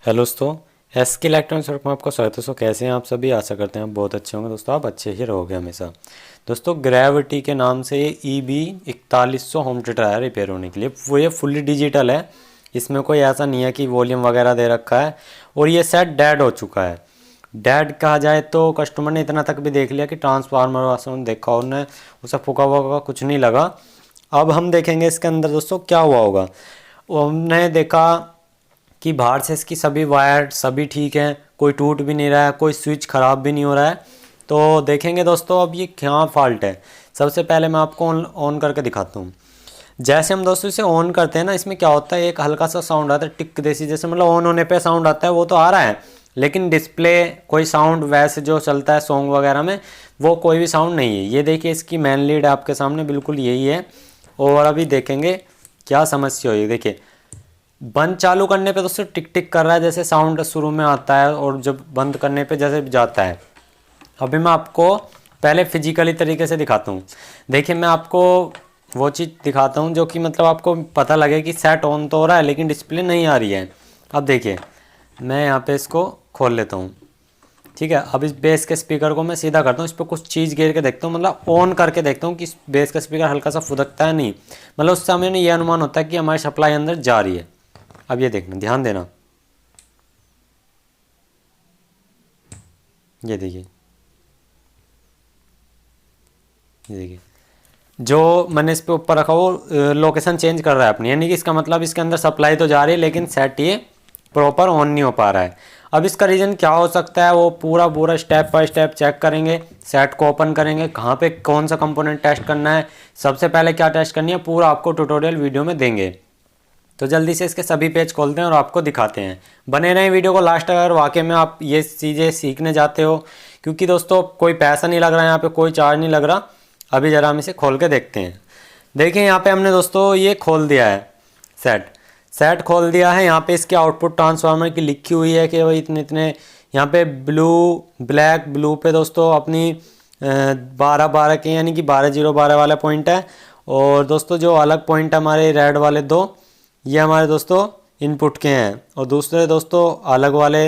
Hello दोस्तों, S के electronics work में आपका स्वागत है। दोस्तों कैसे हैं आप सभी? आशा करते हैं आप बहुत अच्छे होंगे। दोस्तों आप अच्छे ही रहोगे हमेशा। दोस्तों ग्रेविटी के नाम से ये EB 4100 होम थिएटर है रिपेयर होने के लिए। वो ये फुल्ली डिजिटल है, इसमें कोई ऐसा नहीं है कि वॉल्यूम वगैरह दे रखा है। और ये सेट डेड हो चुका है। डेड कहा जाए तो कस्टमर ने इतना तक भी देख लिया कि ट्रांसफार्मर वासम देखा उन्हें, उसे फूका वूका कुछ नहीं लगा। अब हम देखेंगे इसके अंदर दोस्तों क्या हुआ होगा। हमने देखा कि बाहर से इसकी सभी वायर सभी ठीक हैं, कोई टूट भी नहीं रहा है, कोई स्विच ख़राब भी नहीं हो रहा है। तो देखेंगे दोस्तों अब ये क्या फॉल्ट है। सबसे पहले मैं आपको ऑन करके दिखाता हूँ। जैसे हम दोस्तों इसे ऑन करते हैं ना, इसमें क्या होता है, एक हल्का सा साउंड आता है टिक देसी जैसे, मतलब ऑन होने पे साउंड आता है वो तो आ रहा है, लेकिन डिस्प्ले कोई साउंड वैसे जो चलता है सॉन्ग वगैरह में वो कोई भी साउंड नहीं है। ये देखिए इसकी मेन लीड आपके सामने बिल्कुल यही है। और अभी देखेंगे क्या समस्या हुई। देखिए बंद चालू करने पे दोस्तों टिक टिक कर रहा है, जैसे साउंड शुरू में आता है, और जब बंद करने पे जैसे जाता है। अभी मैं आपको पहले फिजिकली तरीके से दिखाता हूँ। देखिए मैं आपको वो चीज़ दिखाता हूँ जो कि मतलब आपको पता लगे कि सेट ऑन तो हो रहा है लेकिन डिस्प्ले नहीं आ रही है। अब देखिए मैं यहाँ पे इसको खोल लेता हूँ, ठीक है। अब इस बेस के स्पीकर को मैं सीधा करता हूँ, इस पर कुछ चीज़ गिर के देखता हूँ, मतलब ऑन करके देखता हूँ कि इस बेस का स्पीकर हल्का सा फुदकता है नहीं, मतलब उस समय ये अनुमान होता है कि हमारी सप्लाई अंदर जा रही है। अब ये देखना, ध्यान देना, ये देखिए, ये देखिए जो मैंने इस पे ऊपर रखा वो लोकेशन चेंज कर रहा है अपनी, यानी कि इसका मतलब इसके अंदर सप्लाई तो जा रही है लेकिन सेट ये प्रॉपर ऑन नहीं हो पा रहा है। अब इसका रीज़न क्या हो सकता है वो पूरा पूरा स्टेप बाय स्टेप चेक करेंगे। सेट को ओपन करेंगे, कहाँ पे कौन सा कंपोनेंट टेस्ट करना है, सबसे पहले क्या टेस्ट करनी है, पूरा आपको ट्यूटोरियल वीडियो में देंगे। तो जल्दी से इसके सभी पेज खोलते हैं और आपको दिखाते हैं। बने रहें वीडियो को लास्ट तक अगर वाकई में आप ये चीज़ें सीखने जाते हो, क्योंकि दोस्तों कोई पैसा नहीं लग रहा है यहाँ पे, कोई चार्ज नहीं लग रहा। अभी ज़रा हम इसे खोल के देखते हैं। देखिए यहाँ पे हमने दोस्तों ये खोल दिया है, सेट खोल दिया है। यहाँ पे इसके आउटपुट ट्रांसफार्मर की लिखी हुई है कि भाई इतने इतने, यहाँ पे ब्लू ब्लैक ब्लू पे दोस्तों अपनी 12 12 के यानी कि 12 0 12 वाला पॉइंट है। और दोस्तों जो अलग पॉइंट हमारे रेड वाले दो, ये हमारे दोस्तों इनपुट के हैं, और दूसरे दोस्तों अलग वाले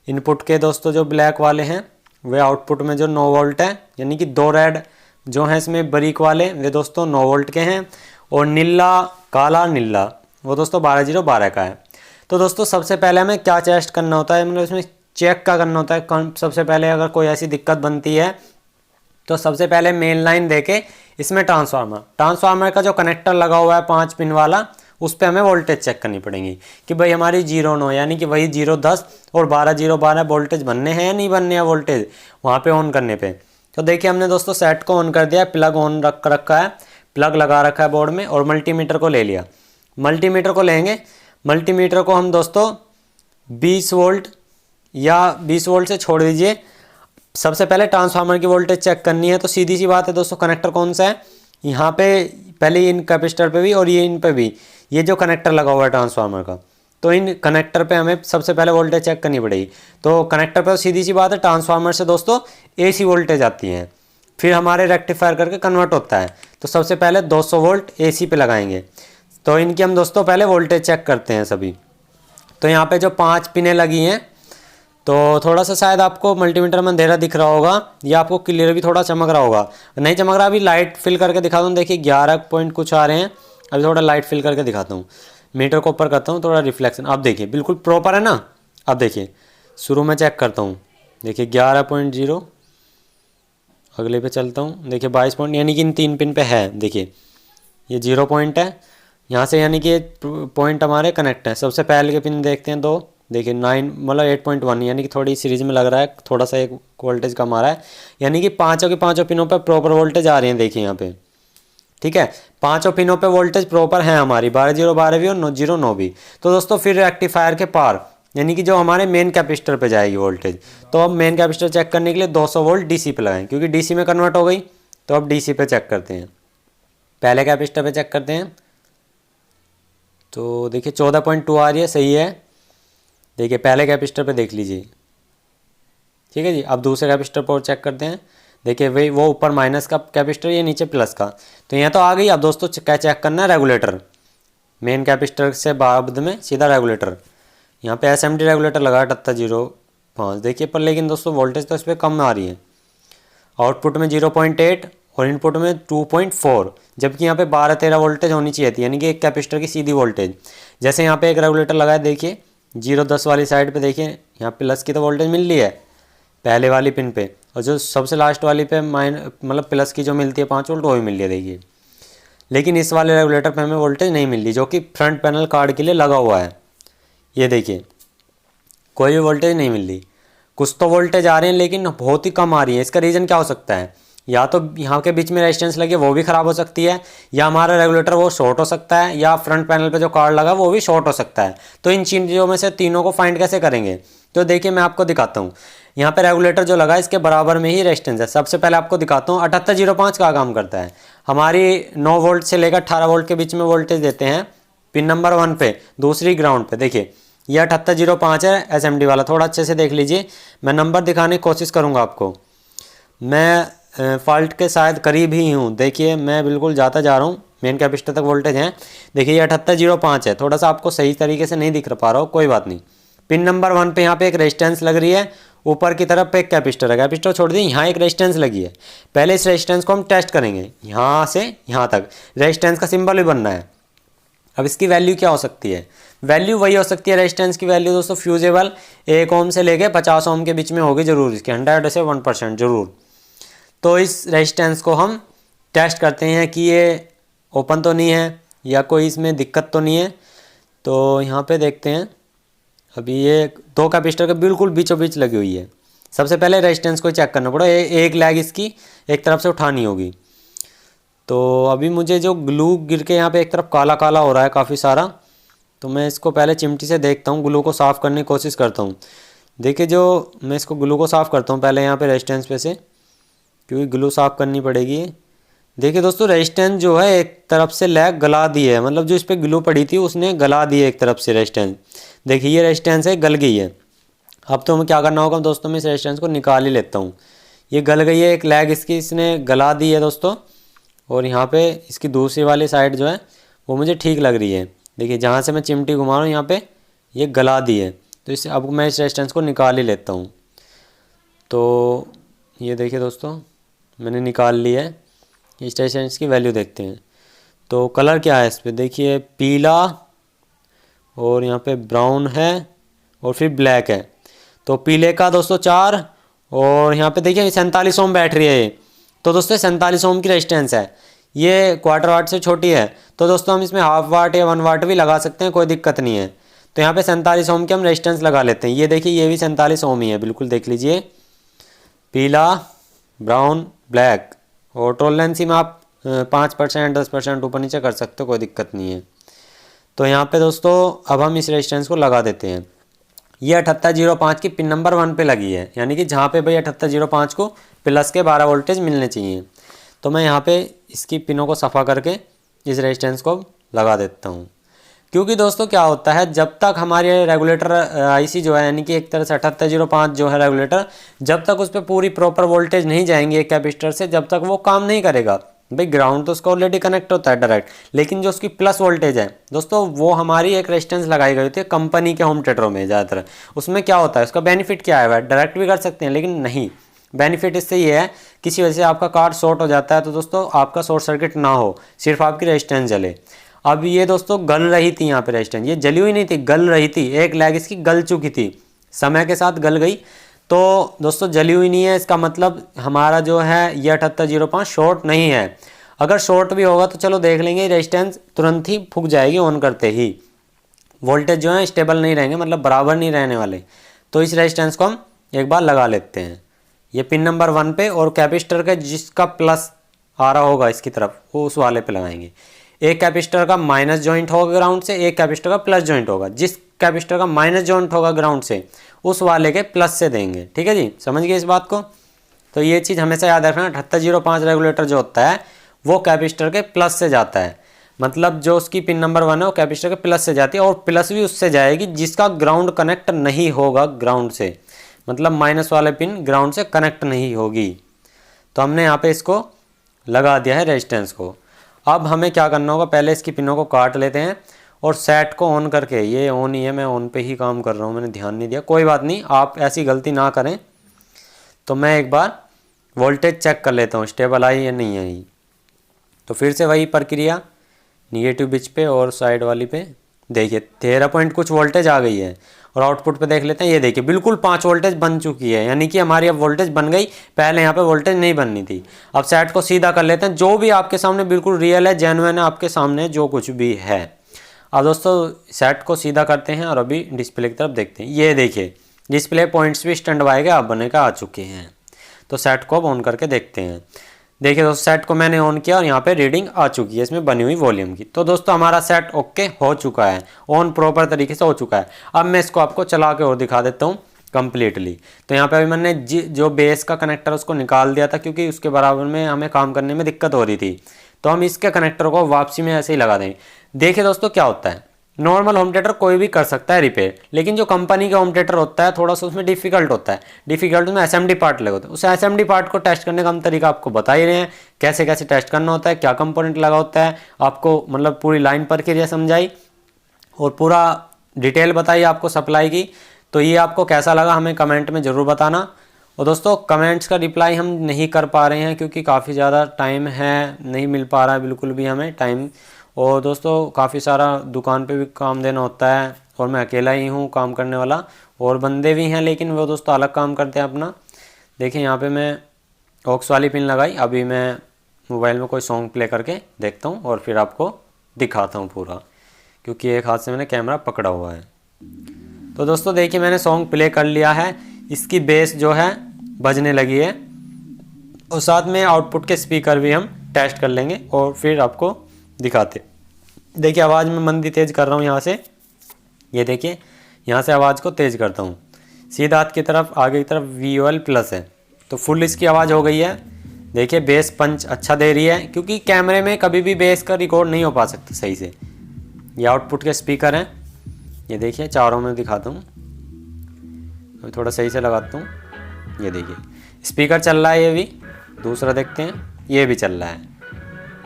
इनपुट के दोस्तों जो ब्लैक वाले हैं वे आउटपुट में जो 9 वोल्ट है, यानी कि दो रेड जो हैं इसमें बरीक वाले वे दोस्तों 9 वोल्ट के हैं, और नीला काला नीला वो दोस्तों 12 0 12 का है। तो दोस्तों सबसे पहले हमें क्या टेस्ट करना होता है, मतलब इसमें चेक क्या करना होता है। सबसे पहले अगर कोई ऐसी दिक्कत बनती है तो सबसे पहले मेन लाइन देके इसमें ट्रांसफार्मर का जो कनेक्टर लगा हुआ है 5 पिन वाला, उस पर हमें वोल्टेज चेक करनी पड़ेगी कि भाई हमारी 0 9 यानी कि वही 0 10 और 12 0 12 वोल्टेज बनने हैं या नहीं बनने हैं वोल्टेज वहाँ पे ऑन करने पे। तो देखिए हमने दोस्तों सेट को ऑन कर दिया, प्लग ऑन रखा है, प्लग लगा रखा है बोर्ड में, और मल्टीमीटर को ले लिया। मल्टीमीटर को लेंगे, मल्टीमीटर को हम दोस्तों 20 वोल्ट या 20 वोल्ट से छोड़ दीजिए। सबसे पहले ट्रांसफार्मर की वोल्टेज चेक करनी है, तो सीधी सी बात है दोस्तों, कनेक्टर कौन सा है यहाँ पे, पहले इन कैपेसिटर पे भी और ये इन पे भी, ये जो कनेक्टर लगा हुआ है ट्रांसफार्मर का, तो इन कनेक्टर पे हमें सबसे पहले वोल्टेज चेक करनी पड़ेगी। तो कनेक्टर पे तो सीधी सी बात है, ट्रांसफार्मर से दोस्तों AC वोल्टेज आती है, फिर हमारे रेक्टिफायर करके कन्वर्ट होता है। तो सबसे पहले 200 वोल्ट AC पे लगाएंगे। तो इनकी हम दोस्तों पहले वोल्टेज चेक करते हैं सभी। तो यहाँ पे जो 5 पिनें लगी हैं, तो थोड़ा सा शायद आपको मल्टीमीटर में अंधेरा दिख रहा होगा, या आपको क्लियर भी थोड़ा चमक रहा होगा, नहीं चमक रहा अभी लाइट फिल करके दिखाता हूँ। देखिए 11 पॉइंट कुछ आ रहे हैं, अभी थोड़ा लाइट फिल करके दिखाता हूँ। मीटर को ऊपर करता हूँ, थोड़ा रिफ्लेक्शन, अब देखिए बिल्कुल प्रॉपर है ना। अब देखिए शुरू में चेक करता हूँ, देखिए 11.0, अगले पे चलता हूँ, देखिए 22 पॉइंट, यानी कि इन 3 पिन पे है। देखिए ये 0 पॉइंट है यहाँ से, यानी कि ये पॉइंट हमारे कनेक्ट है। सबसे पहले के पिन देखते हैं, दो देखिए 9 मतलब 8.1, यानी कि थोड़ी सीरीज में लग रहा है, थोड़ा सा एक वोल्टेज कम आ रहा है, यानी कि पाँचों के पाँचों पिनों पे प्रॉपर वोल्टेज आ रही है। देखिए यहाँ पे ठीक है, पाँचों पिनों पे वोल्टेज प्रॉपर है हमारी, 12 0 12 भी और 9 0 9 भी। तो दोस्तों फिर रेक्टिफायर के पार, यानी कि जो हमारे मेन कैपेसिटर पे जाएगी वोल्टेज, तो अब मेन कैपेसिटर चेक करने के लिए 200 वोल्ट DC पे लगाएं, क्योंकि DC में कन्वर्ट हो गई। तो अब DC पे चेक करते हैं, पहले कैपेसिटर पे चेक करते हैं। तो देखिए 14.2 आ रही है, सही है। देखिए पहले कैपेसिटर पे देख लीजिए, ठीक है जी। अब दूसरे कैपेसिटर पर चेक करते हैं, देखिए वही वो ऊपर माइनस का कैपेसिटर, ये नीचे प्लस का, तो यहाँ तो आ गई। अब दोस्तों क्या चेक करना है, रेगुलेटर, मेन कैपेसिटर से बाद में सीधा रेगुलेटर, यहाँ पे SMD रेगुलेटर लगा 7805 देखिए, पर लेकिन दोस्तों वोल्टेज तो इस पर कम आ रही है। आउटपुट में 0.8 और इनपुट में 2.4, जबकि यहाँ पे 12-13 वोल्टेज होनी चाहिए थी, यानी कि एक कैपेसिटर की सीधी वोल्टेज। जैसे यहाँ पे एक रेगुलेटर लगा है, देखिए 0-10 वाली साइड पे देखिए, यहाँ प्लस की तो वोल्टेज मिल रही है पहले वाली पिन पे, और जो सबसे लास्ट वाली पे मतलब प्लस की जो मिलती है 5 वोल्ट, वो भी मिल रही है देखिए। लेकिन इस वाले रेगुलेटर पे हमें वोल्टेज नहीं मिल रही, जो कि फ्रंट पैनल कार्ड के लिए लगा हुआ है। ये देखिए कोई भी वोल्टेज नहीं मिल रही, कुछ तो वोल्टेज आ रहे हैं लेकिन बहुत ही कम आ रही है। इसका रीज़न क्या हो सकता है? या तो यहाँ के बीच में रेजिस्टेंस लगी वो भी ख़राब हो सकती है, या हमारा रेगुलेटर वो शॉर्ट हो सकता है, या फ्रंट पैनल पे जो कार्ड लगा वो भी शॉर्ट हो सकता है। तो इन चीज़ों में से तीनों को फाइंड कैसे करेंगे? तो देखिए मैं आपको दिखाता हूँ। यहाँ पे रेगुलेटर जो लगा है इसके बराबर में ही रेजिस्टेंस है। सबसे पहले आपको दिखाता हूँ 7805 का काम करता है। हमारी 9 वोल्ट से लेकर 18 वोल्ट के बीच में वोल्टेज देते हैं पिन नंबर 1 पे, दूसरी ग्राउंड पे। देखिए ये 7805 है SMD वाला, थोड़ा अच्छे से देख लीजिए, मैं नंबर दिखाने की कोशिश करूँगा आपको। मैं फॉल्ट के शायद करीब ही हूँ, देखिए मैं बिल्कुल जाता जा रहा हूँ, मेन कैपेसिटर तक वोल्टेज है। देखिए ये 7805 है, थोड़ा सा आपको सही तरीके से नहीं दिख पा रहा हो, कोई बात नहीं। पिन नंबर 1 पे यहाँ पे एक रेजिस्टेंस लग रही है, ऊपर की तरफ पे एक कैपेसिटर है, कैपेसिटर छोड़ दी, यहाँ एक रेजिस्टेंस लगी है। पहले इस रेजिस्टेंस को हम टेस्ट करेंगे, यहाँ से यहाँ तक रेजिस्टेंस का सिंबल भी बनना है। अब इसकी वैल्यू क्या हो सकती है? वैल्यू वही हो सकती है, रेजिस्टेंस की वैल्यू दोस्तों फ्यूजेबल 1 ओम से लेके 50 ओम के बीच में होगी जरूर, इसके 100 से 1% जरूर। तो इस रेजिस्टेंस को हम टेस्ट करते हैं कि ये ओपन तो नहीं है या कोई इसमें दिक्कत तो नहीं है। तो यहाँ पे देखते हैं, अभी ये 2 कैपेसिटर के बिल्कुल बीचों बीच लगी हुई है। सबसे पहले रेजिस्टेंस को चेक करना पड़ेगा, एक लैग इसकी एक तरफ से उठानी होगी। तो अभी मुझे जो ग्लू गिर के यहाँ पे एक तरफ काला काला हो रहा है काफ़ी सारा, तो मैं इसको पहले चिमटी से देखता हूँ, ग्लू को साफ़ करने की कोशिश करता हूँ। देखिए जो मैं इसको ग्लू को साफ़ करता हूँ पहले यहाँ पे रेजिस्टेंस पे से, क्योंकि ग्लू साफ़ करनी पड़ेगी। देखिए दोस्तों रेजिस्टेंस जो है एक तरफ से लैग गला दी है, मतलब जो इस पर ग्लू पड़ी थी उसने गला दी है एक तरफ से रेजिस्टेंस। देखिए ये रेजिस्टेंस है, गल गई है। अब तो हमें क्या करना होगा दोस्तों, मैं इस रेजिस्टेंस को निकाल ही लेता हूँ। ये गल गई है, एक लैग इसकी इसने गला दी है दोस्तों, और यहाँ पे इसकी दूसरी वाली साइड जो है वो मुझे ठीक लग रही है। देखिए जहाँ से मैं चिमटी घुमा रहा हूँ यहाँ पे ये गला दी है, तो इससे अब मैं इस रेजिस्टेंस को निकाल ही लेता हूँ। तो ये देखिए दोस्तों मैंने निकाल ली है। इस रेजिस्टेंस की वैल्यू देखते हैं, तो कलर क्या है इस पर, देखिए पीला और यहाँ पे ब्राउन है और फिर ब्लैक है। तो पीले का दोस्तों 4, और यहाँ पे देखिए 47 ओम बैटरी है ये। तो दोस्तों 47 ओम की रेजिस्टेंस है, ये क्वार्टर वाट से छोटी है। तो दोस्तों हम इसमें हाफ वाट या 1 वाट भी लगा सकते हैं, कोई दिक्कत नहीं है। तो यहाँ पे 47 ओम की हम रेजिस्टेंस लगा लेते हैं। ये देखिए ये भी 47 ओम ही है, बिल्कुल देख लीजिए, पीला ब्राउन ब्लैक, और टॉलरेंस में आप 5% 10% ऊपर नीचे कर सकते हो, कोई दिक्कत नहीं है। तो यहाँ पे दोस्तों अब हम इस रेजिस्टेंस को लगा देते हैं। ये 7805 की पिन नंबर 1 पे लगी है, यानी कि जहाँ पे भाई 7805 को प्लस के 12 वोल्टेज मिलने चाहिए। तो मैं यहाँ पे इसकी पिनों को सफ़ा करके इस रेजिस्टेंस को लगा देता हूँ। क्योंकि दोस्तों क्या होता है, जब तक हमारे रेगुलेटर आईसी जो है, यानी कि एक तरह से 7805 जो है रेगुलेटर, जब तक उस पर पूरी प्रॉपर वोल्टेज नहीं जाएंगी एक कैपेसिटर से, जब तक वो काम नहीं करेगा। भाई ग्राउंड तो उसका ऑलरेडी कनेक्ट होता है डायरेक्ट, लेकिन जो उसकी प्लस वोल्टेज है दोस्तों, वो हमारी एक रेजिस्टेंस लगाई गई होती है कंपनी के होम थिएटरों में ज़्यादातर। उसमें क्या होता है, उसका बेनिफिट क्या है, डायरेक्ट भी कर सकते हैं, लेकिन नहीं, बेनिफिट इससे ये है किसी वजह से आपका कार्ड शॉर्ट हो जाता है तो दोस्तों आपका शॉर्ट सर्किट ना हो, सिर्फ आपकी रेजिस्टेंस जले। अब ये दोस्तों गल रही थी, यहाँ पे रेजिस्टेंस ये जली हुई नहीं थी, गल रही थी, एक लैग इसकी गल चुकी थी, समय के साथ गल गई। तो दोस्तों जली हुई नहीं है, इसका मतलब हमारा जो है ये 7805 शॉर्ट नहीं है। अगर शॉर्ट भी होगा तो चलो देख लेंगे, रेजिस्टेंस तुरंत ही फूक जाएगी ऑन करते ही, वोल्टेज जो है स्टेबल नहीं रहेंगे, मतलब बराबर नहीं रहने वाले। तो इस रेजिस्टेंस को हम एक बार लगा लेते हैं, ये पिन नंबर 1 पे, और कैपेसिटर का जिसका प्लस आ रहा होगा इसकी तरफ वो उस वाले पे लगाएंगे। एक कैपेसिटर का माइनस जॉइंट होगा ग्राउंड से, एक कैपेसिटर का प्लस जॉइंट होगा, जिस कैपेसिटर का माइनस जॉइंट होगा ग्राउंड से उस वाले के प्लस से देंगे। ठीक है जी, समझ गए इस बात को। तो ये चीज़ हमेशा याद रखना, 7805 रेगुलेटर जो होता है वो कैपेसिटर के प्लस से जाता है, मतलब जो उसकी पिन नंबर 1 है वो कैपेसिटर के प्लस से जाती है, और प्लस भी उससे जाएगी जिसका ग्राउंड कनेक्ट नहीं होगा ग्राउंड से, मतलब माइनस वाले पिन ग्राउंड से कनेक्ट नहीं होगी। तो हमने यहाँ पे इसको लगा दिया है रेजिस्टेंस को। अब हमें क्या करना होगा, पहले इसकी पिनों को काट लेते हैं और सेट को ऑन करके, ये ऑन ही है, मैं ऑन पे ही काम कर रहा हूँ, मैंने ध्यान नहीं दिया, कोई बात नहीं, आप ऐसी गलती ना करें। तो मैं एक बार वोल्टेज चेक कर लेता हूँ स्टेबल आई या नहीं आई। तो फिर से वही प्रक्रिया, निगेटिव बिच पे और साइड वाली पे, देखिए 13 पॉइंट कुछ वोल्टेज आ गई है। और आउटपुट पे देख लेते हैं, ये देखिए बिल्कुल 5 वोल्टेज बन चुकी है, यानी कि हमारी अब वोल्टेज बन गई, पहले यहाँ पे वोल्टेज नहीं बननी थी। अब सेट को सीधा कर लेते हैं, जो भी आपके सामने बिल्कुल रियल है, जेन्युइन है, आपके सामने जो कुछ भी है। अब दोस्तों सेट को सीधा करते हैं और अभी डिस्प्ले की तरफ देखते हैं। ये देखिए डिस्प्ले पॉइंट्स भी स्टैंड बाय के आप बने का आ चुके हैं। तो सेट को अब ऑन करके देखते हैं। देखिए दोस्तों सेट को मैंने ऑन किया और यहाँ पे रीडिंग आ चुकी है इसमें बनी हुई वॉल्यूम की। तो दोस्तों हमारा सेट ओके हो चुका है, ऑन प्रॉपर तरीके से हो चुका है। अब मैं इसको आपको चला के और दिखा देता हूँ कंप्लीटली। तो यहाँ पे अभी मैंने जो बेस का कनेक्टर उसको निकाल दिया था, क्योंकि उसके बराबर में हमें काम करने में दिक्कत हो रही थी। तो हम इसके कनेक्टर को वापसी में ऐसे ही लगा दें। देखिए दोस्तों क्या होता है, नॉर्मल होम थिएटर कोई भी कर सकता है रिपेयर, लेकिन जो कंपनी का होम थिएटर होता है थोड़ा सा उसमें डिफिकल्ट होता है। डिफिकल्ट उसमें एसएमडी पार्ट लगे होते हैं। उस एसएमडी पार्ट को टेस्ट करने का हम तरीका आपको बता ही रहे हैं, कैसे कैसे टेस्ट करना होता है, क्या कंपोनेंट लगा होता है, आपको मतलब पूरी लाइन प्रक्रिया समझाई और पूरा डिटेल बताई आपको सप्लाई की। तो ये आपको कैसा लगा हमें कमेंट में ज़रूर बताना। और दोस्तों कमेंट्स का रिप्लाई हम नहीं कर पा रहे हैं क्योंकि काफ़ी ज़्यादा टाइम है, नहीं मिल पा रहा है बिल्कुल भी हमें टाइम। और दोस्तों काफ़ी सारा दुकान पे भी काम देना होता है और मैं अकेला ही हूँ काम करने वाला, और बंदे भी हैं लेकिन वो दोस्तों अलग काम करते हैं अपना। देखिए यहाँ पे मैं ऑक्स वाली पिन लगाई। अभी मैं मोबाइल में कोई सॉन्ग प्ले करके देखता हूँ और फिर आपको दिखाता हूँ पूरा, क्योंकि एक हाथ से मैंने कैमरा पकड़ा हुआ है। तो दोस्तों देखिए मैंने सॉन्ग प्ले कर लिया है, इसकी बेस जो है बजने लगी है और साथ में आउटपुट के स्पीकर भी हम टेस्ट कर लेंगे और फिर आपको दिखाते। देखिए आवाज़ में मंदी तेज़ कर रहा हूँ यहाँ से, ये देखिए यहाँ से आवाज़ को तेज़ करता हूँ, सीधा हाथ की तरफ आगे की तरफ VOL प्लस है तो फुल इसकी आवाज़ हो गई है। देखिए बेस पंच अच्छा दे रही है, क्योंकि कैमरे में कभी भी बेस का रिकॉर्ड नहीं हो पा सकता सही से। ये आउटपुट के स्पीकर हैं, ये देखिए चारों में दिखाता हूँ, अभी थोड़ा सही से लगाता हूँ। ये देखिए स्पीकर चल रहा है, ये भी दूसरा देखते हैं, ये भी चल रहा है,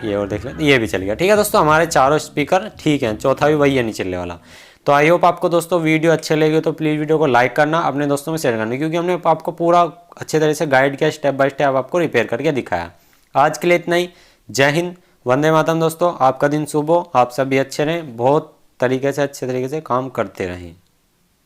ये और देख लें, ये भी चल गया। ठीक है दोस्तों हमारे चारों स्पीकर ठीक हैं, चौथा भी वही है नहीं चलने वाला। तो आई होप आपको दोस्तों वीडियो अच्छे लगे तो प्लीज़ वीडियो को लाइक करना, अपने दोस्तों में शेयर करना, क्योंकि हमने आपको पूरा अच्छे तरह से गाइड किया, स्टेप बाय स्टेप आपको रिपेयर करके दिखाया। आज के लिए इतना ही। जय हिंद, वंदे मातरम दोस्तों। आपका दिन शुभ हो, आप सभी अच्छे रहें, बहुत तरीके से अच्छे तरीके से काम करते रहें।